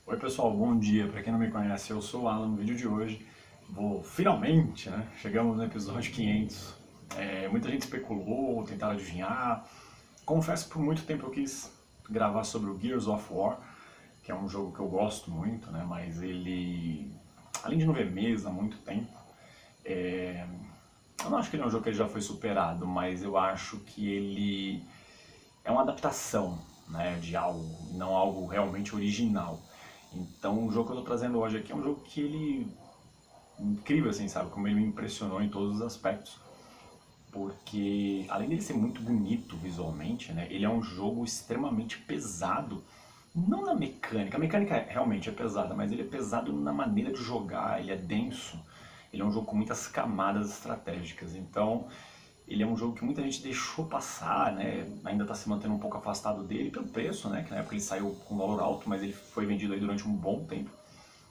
Oi pessoal, bom dia. Para quem não me conhece, eu sou o Alan. No vídeo de hoje, finalmente, né? Chegamos no episódio 500. Muita gente especulou, tentaram adivinhar. Confesso que por muito tempo eu quis gravar sobre o Gears of War, que é um jogo que eu gosto muito, né? Mas ele, além de não ver mesa há muito tempo, eu não acho que ele é um jogo que ele já foi superado, mas eu acho que ele é uma adaptação, né, de algo, não algo realmente original. Então, o jogo que eu estou trazendo hoje aqui é um jogo que ele incrível, assim, sabe, como ele me impressionou em todos os aspectos, porque além dele ser muito bonito visualmente, né, ele é um jogo extremamente pesado, não na mecânica, a mecânica realmente é pesada, mas ele é pesado na maneira de jogar, ele é denso, ele é um jogo com muitas camadas estratégicas, então ele é um jogo que muita gente deixou passar, né? Ainda está se mantendo um pouco afastado dele pelo preço, né? Que na época ele saiu com valor alto, mas ele foi vendido aí durante um bom tempo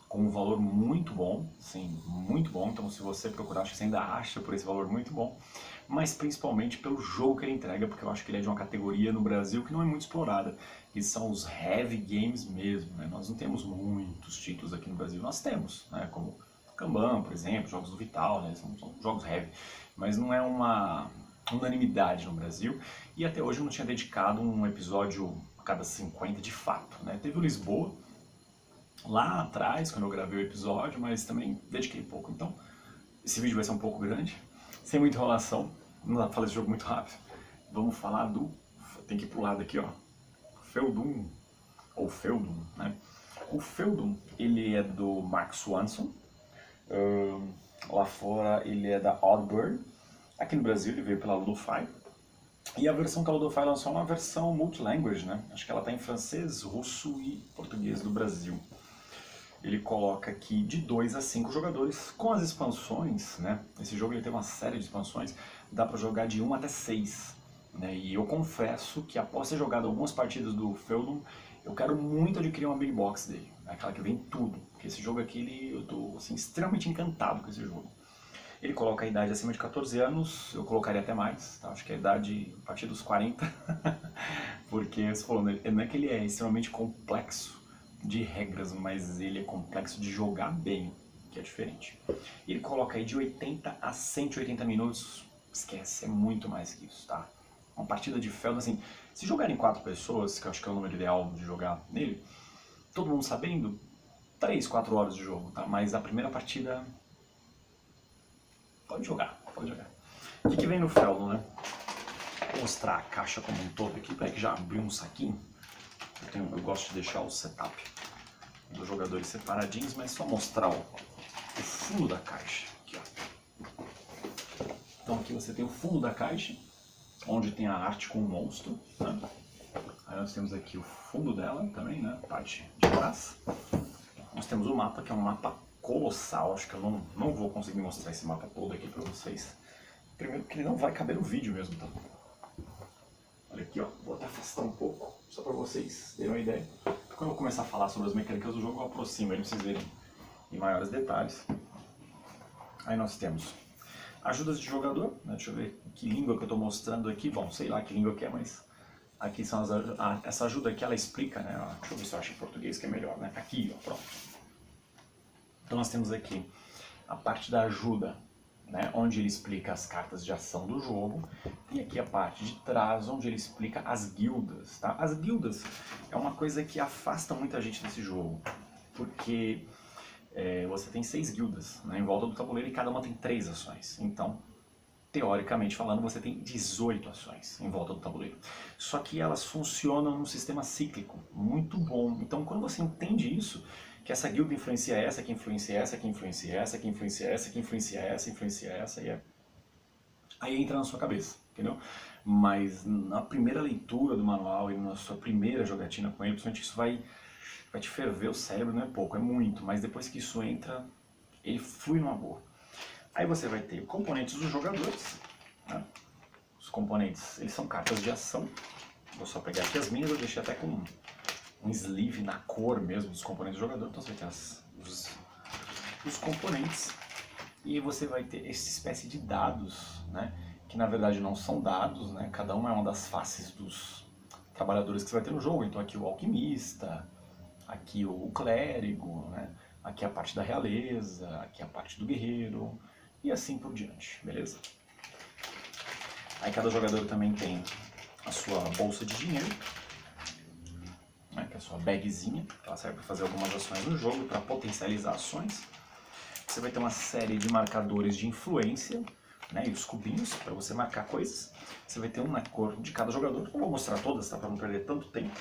com um valor muito bom, sim, muito bom. Então, se você procurar, acho que você ainda acha por esse valor muito bom, mas principalmente pelo jogo que ele entrega, porque eu acho que ele é de uma categoria no Brasil que não é muito explorada, que são os heavy games mesmo, né? Nós não temos muitos títulos aqui no Brasil, nós temos, né? Como Kanban, por exemplo, jogos do Vital, né? São jogos heavy, mas não é uma unanimidade no Brasil, e até hoje eu não tinha dedicado um episódio a cada 50 de fato, né? Teve o Lisboa, lá atrás, quando eu gravei o episódio, mas também dediquei pouco. Então, esse vídeo vai ser um pouco grande, sem muita enrolação, não dá pra falar desse jogo muito rápido. Vamos falar do... tem que ir pro lado aqui, ó. Feudum, ou Feudum, né? O Feudum, ele é do Mark Swanson. Lá fora ele é da Oddbird. Aqui no Brasil ele veio pela Ludofy. E a versão que a Ludofy lançou é uma versão multilanguage, né? Acho que ela tá em francês, russo e português do Brasil. Ele coloca aqui de 2 a 5 jogadores com as expansões, né? Esse jogo ele tem uma série de expansões, dá para jogar de 1 até 6, né? E eu confesso que após ter jogado algumas partidas do Feudum, eu quero muito adquirir uma Big Box dele, aquela que vem tudo, porque esse jogo aqui eu tô assim, extremamente encantado com esse jogo. Ele coloca a idade acima de 14 anos, eu colocaria até mais, tá? Acho que a idade a partir dos 40, porque você falou, né? Não é que ele é extremamente complexo de regras, mas ele é complexo de jogar bem, que é diferente. Ele coloca aí de 80 a 180 minutos, esquece, é muito mais que isso, tá? Uma partida de Feudum, assim, se jogarem 4 pessoas, que eu acho que é o número ideal de jogar nele, todo mundo sabendo, 3, 4 horas de jogo, tá? Mas a primeira partida, pode jogar, pode jogar. O que vem no Feudum, né? Vou mostrar a caixa como um todo aqui, peraí que já abri um saquinho. Eu gosto de deixar o setup dos jogadores separadinhos, mas só mostrar o fundo da caixa. Aqui, ó. Então aqui você tem o fundo da caixa, onde tem a arte com o monstro. Né? Aí nós temos aqui o fundo dela também, né? Parte de trás. Nós temos o mapa, que é um mapa colossal. Acho que eu não vou conseguir mostrar esse mapa todo aqui para vocês. Primeiro porque ele não vai caber no vídeo mesmo, tá? Olha aqui, ó. Vou até afastar um pouco, só para vocês terem uma ideia. Quando eu começar a falar sobre as mecânicas do jogo, eu aproximo ele para vocês verem em maiores detalhes. Aí nós temos ajudas de jogador, né? Deixa eu ver que língua que eu estou mostrando aqui. Bom, sei lá que língua que é, mas aqui são essa ajuda aqui, ela explica, né? Deixa eu ver se eu acho em português que é melhor, né? Aqui, ó, pronto. Então nós temos aqui a parte da ajuda, né, onde ele explica as cartas de ação do jogo, e aqui a parte de trás, onde ele explica as guildas. Tá? As guildas é uma coisa que afasta muita gente desse jogo, porque você tem 6 guildas, né, em volta do tabuleiro e cada uma tem 3 ações. Então, teoricamente falando, você tem 18 ações em volta do tabuleiro. Só que elas funcionam num sistema cíclico, muito bom. Então, quando você entende isso, que essa guilda influencia essa, que influencia essa, que influencia essa, que influencia essa, que influencia essa, influencia essa, e aí entra na sua cabeça, entendeu? Mas na primeira leitura do manual e na sua primeira jogatina com ele, principalmente isso vai te ferver o cérebro, não é pouco, é muito, mas depois que isso entra, ele flui numa boa. Aí você vai ter componentes dos jogadores, né? Os componentes, eles são cartas de ação. Vou só pegar aqui as minhas, eu deixei até com um sleeve na cor mesmo dos componentes do jogador. Então você vai ter os componentes e você vai ter essa espécie de dados, né? Que na verdade não são dados, né? Cada uma é uma das faces dos trabalhadores que você vai ter no jogo. Então aqui o alquimista, aqui o clérigo, né? Aqui a parte da realeza, aqui a parte do guerreiro e assim por diante, beleza? Aí cada jogador também tem a sua bolsa de dinheiro, né, que é a sua bagzinha, que ela serve para fazer algumas ações no jogo, para potencializar ações. Você vai ter uma série de marcadores de influência, né, e os cubinhos para você marcar coisas. Você vai ter um na cor de cada jogador, não vou mostrar todas, tá, para não perder tanto tempo.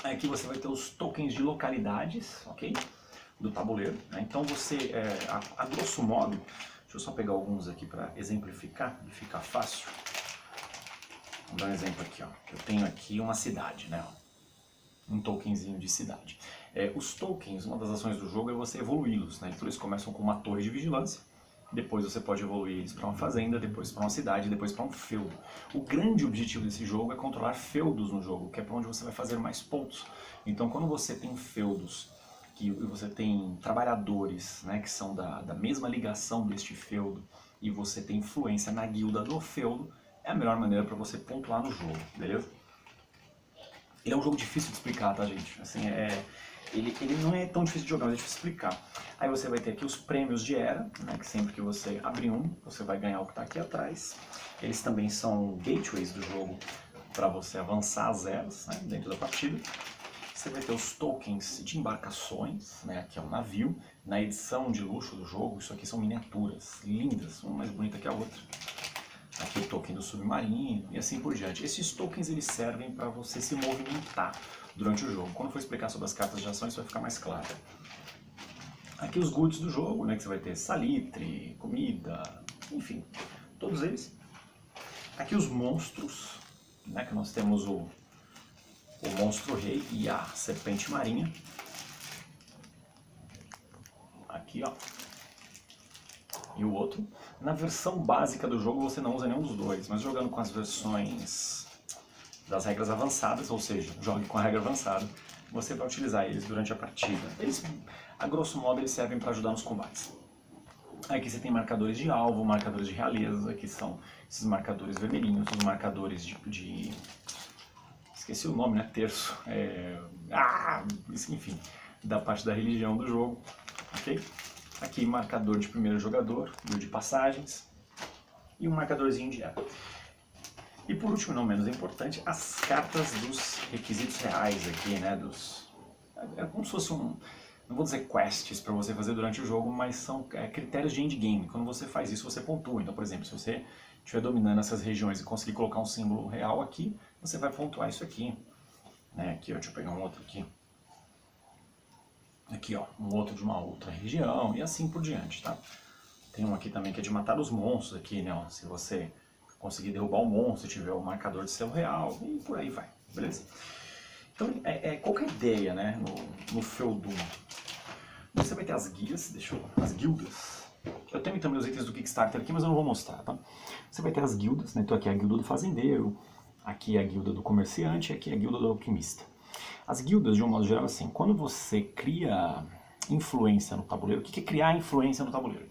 Aqui você vai ter os tokens de localidades, ok? Do tabuleiro, né? Então você, a grosso modo, deixa eu só pegar alguns aqui para exemplificar e ficar fácil. Vamos dar um exemplo aqui, ó. Eu tenho aqui uma cidade, né? Um tokenzinho de cidade. Os tokens, uma das ações do jogo é você evoluí-los, né? Então eles começam com uma torre de vigilância, depois você pode evoluir eles para uma fazenda, depois para uma cidade, depois para um feudo. O grande objetivo desse jogo é controlar feudos no jogo, que é para onde você vai fazer mais pontos. Então quando você tem feudos, que você tem trabalhadores, né, que são da mesma ligação deste feudo, e você tem influência na guilda do feudo, é a melhor maneira para você pontuar no jogo, beleza? Ele é um jogo difícil de explicar, tá, gente? Assim, ele não é tão difícil de jogar, mas é difícil de explicar. Aí você vai ter aqui os prêmios de era, né, que sempre que você abrir um, você vai ganhar o que está aqui atrás. Eles também são gateways do jogo para você avançar as eras, né, dentro da partida. Você vai ter os tokens de embarcações, né, aqui é um navio. Na edição de luxo do jogo, isso aqui são miniaturas lindas, uma mais bonita que a outra. Aqui o token do submarino e assim por diante. Esses tokens eles servem para você se movimentar durante o jogo. Quando eu for explicar sobre as cartas de ações, isso vai ficar mais claro. Aqui os goods do jogo, né, que você vai ter salitre, comida, enfim, todos eles. Aqui os monstros, né, que nós temos o monstro rei e a serpente marinha. Aqui, ó. E o outro. Na versão básica do jogo você não usa nenhum dos dois, mas jogando com as versões das regras avançadas, ou seja, jogue com a regra avançada, você vai utilizar eles durante a partida. Eles, a grosso modo, eles servem para ajudar nos combates. Aqui você tem marcadores de alvo, marcadores de realeza, que são esses marcadores vermelhinhos, os marcadores de esqueci o nome, né? Terço. Enfim, da parte da religião do jogo. Ok? Aqui marcador de primeiro jogador, de passagens e um marcadorzinho de era. E por último, não menos importante, as cartas dos requisitos reais aqui, né? É como se fosse não vou dizer quests para você fazer durante o jogo, mas são critérios de endgame. Quando você faz isso, você pontua. Então, por exemplo, se você estiver dominando essas regiões e conseguir colocar um símbolo real aqui, você vai pontuar isso aqui. Né? Aqui, ó, deixa eu pegar um outro aqui. Aqui, ó, um outro de uma outra região e assim por diante, tá? Tem um aqui também que é de matar os monstros aqui, né? Ó, se você conseguir derrubar o monstro, tiver o marcador de selo real e por aí vai, beleza? Então, qual que é a ideia, né, no Feudum? Você vai ter as guias, as guildas. Eu tenho também os itens do Kickstarter aqui, mas eu não vou mostrar, tá? Você vai ter as guildas, né? Então aqui é a guilda do fazendeiro, aqui é a guilda do comerciante, aqui é a guilda do alquimista. As guildas, de um modo geral, assim, quando você cria influência no tabuleiro, o que é criar influência no tabuleiro?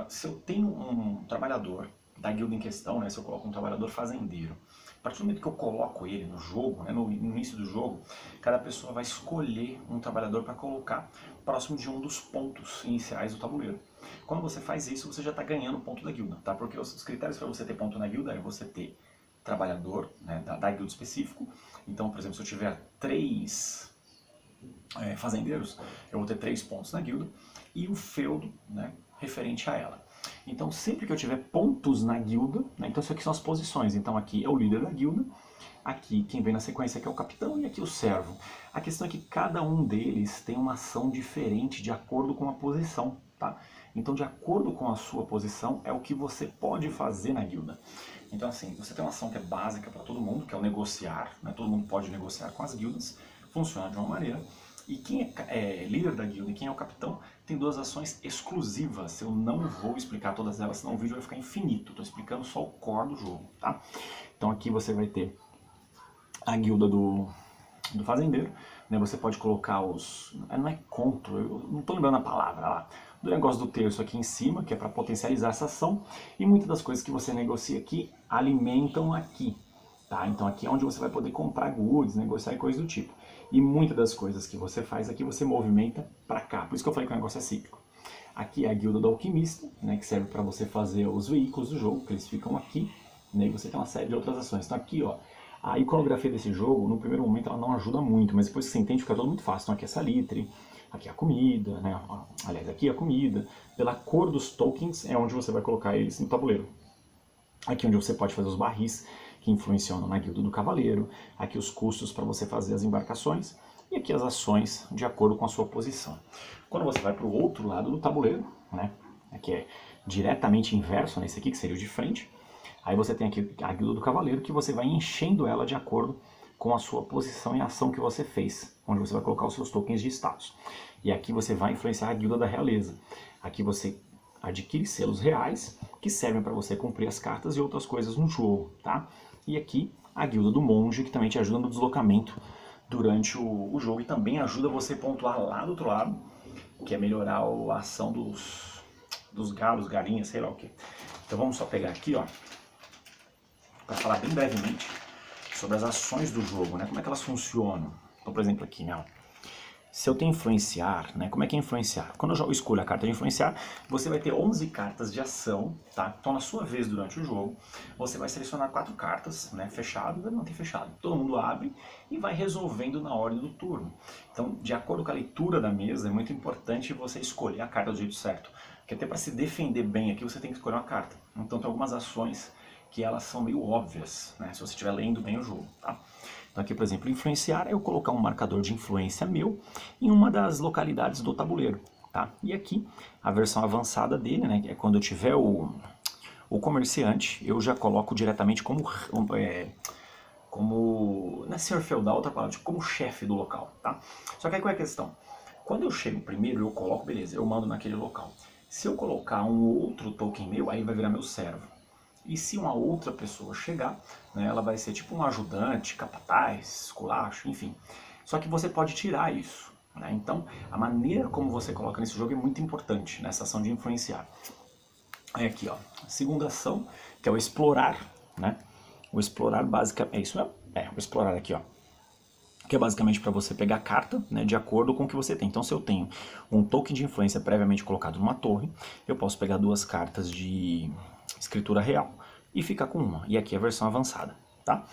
Se eu tenho um trabalhador da guilda em questão, né, se eu coloco um trabalhador fazendeiro, a partir do momento que eu coloco ele no jogo, né, no início do jogo, cada pessoa vai escolher um trabalhador para colocar próximo de um dos pontos iniciais do tabuleiro. Quando você faz isso, você já está ganhando ponto da guilda, tá? Porque os critérios para você ter ponto na guilda é você ter trabalhador, né, da guilda específico. Então, por exemplo, se eu tiver 3 fazendeiros, eu vou ter 3 pontos na guilda e o feudo, né, referente a ela. Então, sempre que eu tiver pontos na guilda, né, então isso aqui são as posições. Então, aqui é o líder da guilda, aqui quem vem na sequência aqui é o capitão e aqui o servo. A questão é que cada um deles tem uma ação diferente de acordo com a posição, tá? Então, de acordo com a sua posição, é o que você pode fazer na guilda. Então, assim, você tem uma ação que é básica para todo mundo, que é o negociar, né? Todo mundo pode negociar com as guildas, funciona de uma maneira. E quem é líder da guilda e quem é o capitão tem 2 ações exclusivas. Eu não vou explicar todas elas, senão o vídeo vai ficar infinito. Estou explicando só o core do jogo, tá? Então aqui você vai ter a guilda do fazendeiro, né? Você pode colocar os... não é conto, eu não estou lembrando a palavra lá. Do negócio do terço aqui em cima, que é para potencializar essa ação. E muitas das coisas que você negocia aqui alimentam aqui. Tá? Então aqui é onde você vai poder comprar goods, negociar e coisas do tipo. E muitas das coisas que você faz aqui, você movimenta para cá. Por isso que eu falei que o negócio é cíclico. Aqui é a guilda do alquimista, né, que serve para você fazer os veículos do jogo, que eles ficam aqui, né, e você tem uma série de outras ações. Então aqui, ó, a iconografia desse jogo, no primeiro momento ela não ajuda muito, mas depois que você entende fica tudo muito fácil. Então aqui é salitre, aqui é a comida, né, aliás, aqui é a comida. Pela cor dos tokens é onde você vai colocar eles no tabuleiro. Aqui onde você pode fazer os barris, que influenciam na guilda do cavaleiro. Aqui os custos para você fazer as embarcações. E aqui as ações de acordo com a sua posição. Quando você vai para o outro lado do tabuleiro, né, aqui é diretamente inverso nesse aqui, que seria o de frente, aí você tem aqui a guilda do cavaleiro, que você vai enchendo ela de acordo com a sua posição e a ação que você fez, onde você vai colocar os seus tokens de status. E aqui você vai influenciar a guilda da realeza. Aqui você adquire selos reais, que servem para você cumprir as cartas e outras coisas no jogo, tá? E aqui a guilda do monge, que também te ajuda no deslocamento durante o jogo e também ajuda você a pontuar lá do outro lado, que é melhorar a ação dos galos, galinhas, sei lá o que. Então vamos só pegar aqui, ó, para falar bem brevemente sobre as ações do jogo, né? Como é que elas funcionam. Então, por exemplo, aqui, né? Se eu tenho influenciar, né? Como é que é influenciar? Quando eu escolho a carta de influenciar, você vai ter 11 cartas de ação, tá? Então, na sua vez durante o jogo, você vai selecionar 4 cartas, né? Fechado, vai manter fechado. Todo mundo abre e vai resolvendo na ordem do turno. Então, de acordo com a leitura da mesa, é muito importante você escolher a carta do jeito certo. Porque até para se defender bem aqui, você tem que escolher uma carta. Então, tem algumas ações que elas são meio óbvias, né? Se você estiver lendo bem o jogo, tá? Então aqui, por exemplo, influenciar é eu colocar um marcador de influência meu em uma das localidades do tabuleiro, tá? E aqui, a versão avançada dele, né, é quando eu tiver o comerciante, eu já coloco diretamente como não é senhor feudal, outra palavra, tipo, como chefe do local, tá? Só que aí qual é a questão? Quando eu chego primeiro, eu coloco, beleza, eu mando naquele local. Se eu colocar um outro token meu, aí vai virar meu servo. E se uma outra pessoa chegar, né, ela vai ser tipo um ajudante, capataz, esculacho, enfim. Só que você pode tirar isso, né? Então, a maneira como você coloca nesse jogo é muito importante, nessa ação de influenciar. Aí aqui, ó, a segunda ação, que é o explorar, né? O explorar basicamente, é isso mesmo? O explorar aqui, ó. Que é basicamente para você pegar a carta, né, de acordo com o que você tem. Então, se eu tenho um token de influência previamente colocado numa torre, eu posso pegar 2 cartas de escritura real e ficar com uma. E aqui é a versão avançada, tá?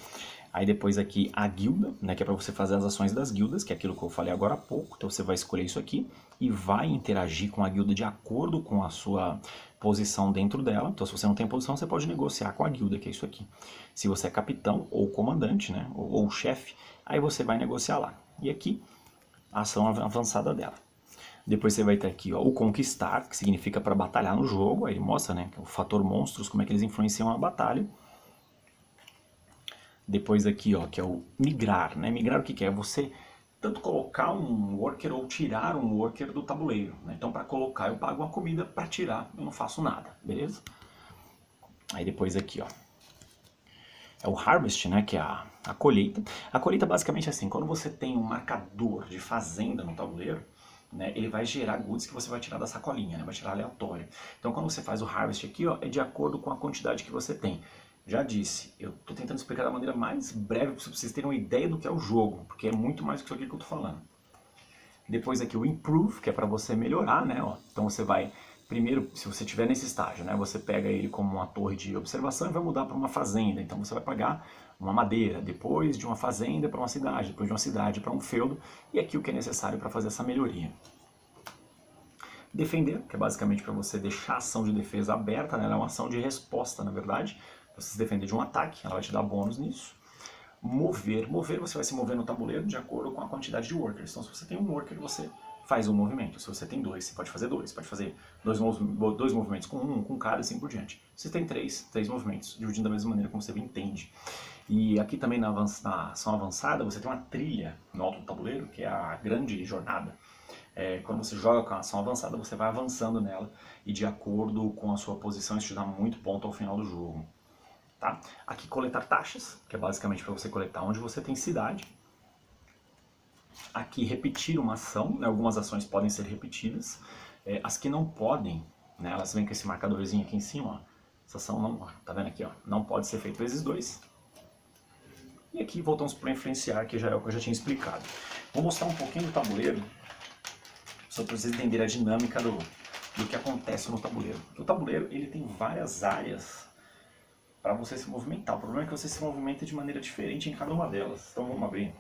Aí depois aqui a guilda, né, que é para você fazer as ações das guildas, que é aquilo que eu falei agora há pouco. Então você vai escolher isso aqui e vai interagir com a guilda de acordo com a sua posição dentro dela. Então se você não tem posição, você pode negociar com a guilda, que é isso aqui. Se você é capitão ou comandante, né, ou chefe, aí você vai negociar lá. E aqui, a ação avançada dela. Depois você vai ter aqui, ó, o conquistar, que significa para batalhar no jogo. Aí ele mostra, né, o fator monstros, como é que eles influenciam a batalha. Depois aqui, ó, que é o migrar, né? Migrar o que é? Você tanto colocar um worker ou tirar um worker do tabuleiro, né? Então para colocar eu pago uma comida, para tirar eu não faço nada, beleza? Aí depois aqui, ó, é o harvest, né, que é a colheita. A colheita basicamente é assim, quando você tem um marcador de fazenda no tabuleiro, né, ele vai gerar goods que você vai tirar da sacolinha, né, vai tirar aleatório. Então quando você faz o harvest aqui, ó, é de acordo com a quantidade que você tem. Já disse, eu estou tentando explicar da maneira mais breve possível para vocês terem uma ideia do que é o jogo, porque é muito mais do que isso aqui que eu estou falando. Depois aqui o improve, que é para você melhorar, né, ó. Então você vai, primeiro, se você estiver nesse estágio, né, você pega ele como uma torre de observação e vai mudar para uma fazenda. Então você vai pagar uma madeira, depois de uma fazenda para uma cidade, depois de uma cidade para um feudo, e aqui o que é necessário para fazer essa melhoria. Defender, que é basicamente para você deixar a ação de defesa aberta, né, ela é uma ação de resposta, na verdade, para você se defender de um ataque, ela vai te dar bônus nisso. Mover, você vai se mover no tabuleiro de acordo com a quantidade de workers. Então se você tem um worker, você faz um movimento. Se você tem 2, você pode fazer 2. Pode fazer dois movimentos com um, com cada e assim por diante. Se tem 3 movimentos, dividindo da mesma maneira como você bem entende. E aqui também na ação avançada, você tem uma trilha no alto do tabuleiro, que é a grande jornada. Quando você joga com a ação avançada, você vai avançando nela e de acordo com a sua posição, isso te dá muito ponto ao final do jogo. Tá? Aqui coletar taxas, que é basicamente para você coletar onde você tem cidade. Aqui repetir uma ação, né? Algumas ações podem ser repetidas. As que não podem, né? Elas vêm com esse marcadorzinho aqui em cima, ó. Essa ação não, tá vendo aqui, ó? Não pode ser feito vezes 2. E aqui voltamos para influenciar, que já é o que eu já tinha explicado. Vou mostrar um pouquinho do tabuleiro, só para vocês entenderem a dinâmica do que acontece no tabuleiro. O tabuleiro ele tem várias áreas para você se movimentar. O problema é que você se movimenta de maneira diferente em cada uma delas. Então vamos abrir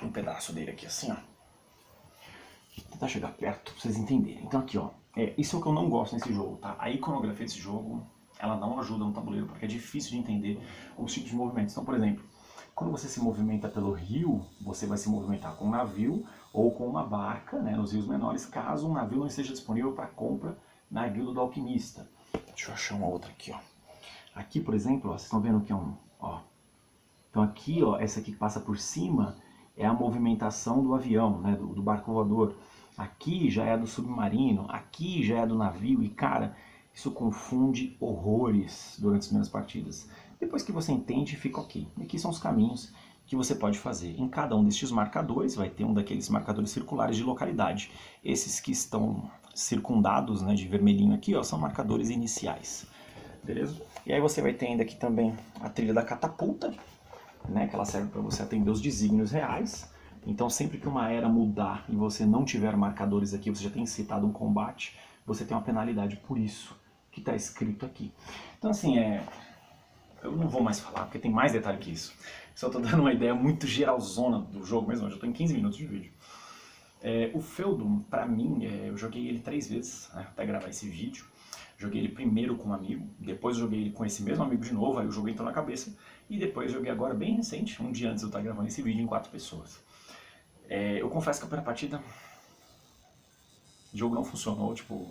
um pedaço dele aqui assim, ó. Vou tentar chegar perto para vocês entenderem. Então aqui, ó, isso é o que eu não gosto nesse jogo, tá? A iconografia desse jogo, ela não ajuda no tabuleiro, porque é difícil de entender os tipos de movimentos. Então, por exemplo, quando você se movimenta pelo rio, você vai se movimentar com um navio ou com uma barca, né, nos rios menores, caso um navio não esteja disponível para compra na guilda do alquimista. Deixa eu achar uma outra aqui, ó. Aqui, por exemplo, ó, vocês estão vendo que é um, ó. Então aqui, ó, essa aqui que passa por cima é a movimentação do avião, né, do barco voador. Aqui já é do submarino, aqui já é do navio e, cara, isso confunde horrores durante as primeiras partidas. Depois que você entende, fica ok. E aqui são os caminhos que você pode fazer. Em cada um destes marcadores vai ter um daqueles marcadores circulares de localidade. Esses que estão circundados, né, de vermelhinho aqui, ó, são marcadores iniciais. Beleza? E aí você vai ter ainda aqui também a trilha da catapulta, né, que ela serve para você atender os desígnios reais. Então sempre que uma era mudar e você não tiver marcadores aqui, você já tem citado um combate, você tem uma penalidade por isso, que está escrito aqui. Então assim, eu não vou mais falar, porque tem mais detalhe que isso. Só estou dando uma ideia muito geralzona do jogo mesmo, eu já estou em 15 minutos de vídeo. O Feudum, para mim, eu joguei ele 3 vezes, né, até gravar esse vídeo. Joguei ele primeiro com um amigo, depois joguei ele com esse mesmo amigo de novo, aí o jogo entrou na cabeça. E depois joguei agora bem recente, um dia antes de eu estar gravando esse vídeo, em 4 pessoas. Eu confesso que a primeira partida, o jogo não funcionou, tipo,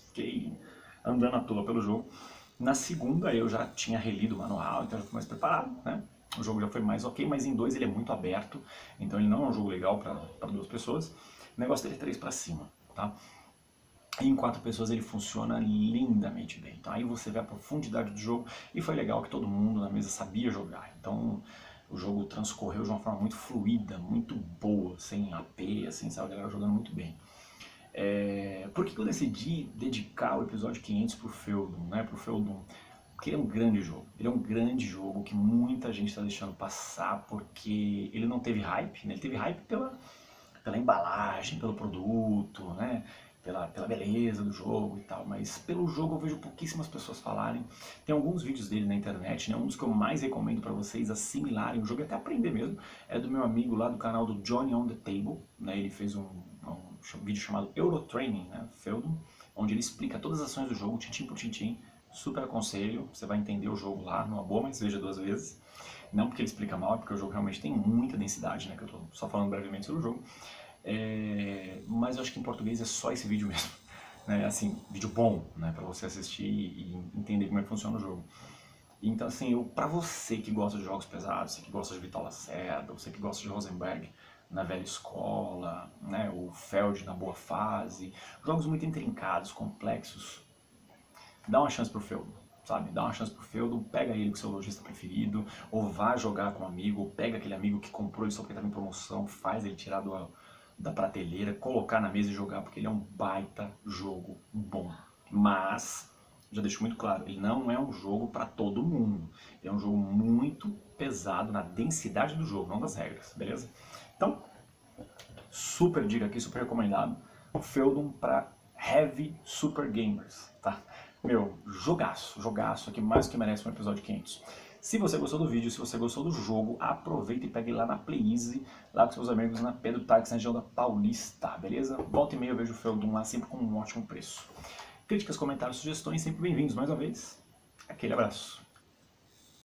fiquei andando à toa pelo jogo. Na segunda eu já tinha relido o manual, então já fui mais preparado, né? O jogo já foi mais ok, mas em 2 ele é muito aberto, então ele não é um jogo legal para 2 pessoas. O negócio dele é 3 para cima, tá? E em 4 pessoas ele funciona lindamente bem. Então aí você vê a profundidade do jogo e foi legal que todo mundo na mesa sabia jogar. Então o jogo transcorreu de uma forma muito fluida, muito boa, sem AP, assim, sabe? A galera jogando muito bem. Por que eu decidi dedicar o episódio 500 pro Feudum, né? Pro Feudum? Porque ele é um grande jogo. Ele é um grande jogo que muita gente está deixando passar porque ele não teve hype, né? Ele teve hype pela embalagem, pelo produto, né? Pela beleza do jogo e tal, mas pelo jogo eu vejo pouquíssimas pessoas falarem. Tem alguns vídeos dele na internet, né? Um dos que eu mais recomendo para vocês assimilarem o jogo e até aprender mesmo, é do meu amigo lá do canal do Johnny on the Table, né? Ele fez um vídeo chamado Eurotraining, né? Feudum, onde ele explica todas as ações do jogo, tintim por tintim. Super aconselho, você vai entender o jogo lá numa boa, mas veja 2 vezes. Não porque ele explica mal, é porque o jogo realmente tem muita densidade, né? Que eu tô só falando brevemente sobre o jogo. Mas eu acho que em português é só esse vídeo mesmo, né? Assim, vídeo bom, né? Pra você assistir e entender como é que funciona o jogo. Então assim, pra você que gosta de jogos pesados, você que gosta de Vital Lacerda, você que gosta de Rosenberg na velha escola, né? O Feld na boa fase, jogos muito intrincados, complexos, dá uma chance pro Feudum, sabe? Dá uma chance pro Feudum, pega ele com seu lojista preferido, ou vá jogar com um amigo, ou pega aquele amigo que comprou ele só porque estava em promoção, faz ele tirar da prateleira, colocar na mesa e jogar, porque ele é um baita jogo bom. Mas, já deixo muito claro, ele não é um jogo para todo mundo. Ele é um jogo muito pesado na densidade do jogo, não das regras, beleza? Então, super dica aqui, super recomendado. O Feudum para Heavy Super Gamers, tá? Meu, jogaço aqui, mais do que merece um episódio 500. Se você gostou do vídeo, se você gostou do jogo, aproveita e pegue lá na Playeasy, lá com seus amigos na Pedro Táxi, na região da Paulista, beleza? Volta e meia eu vejo o Feudum lá sempre com um ótimo preço. Críticas, comentários, sugestões, sempre bem-vindos mais uma vez. Aquele abraço.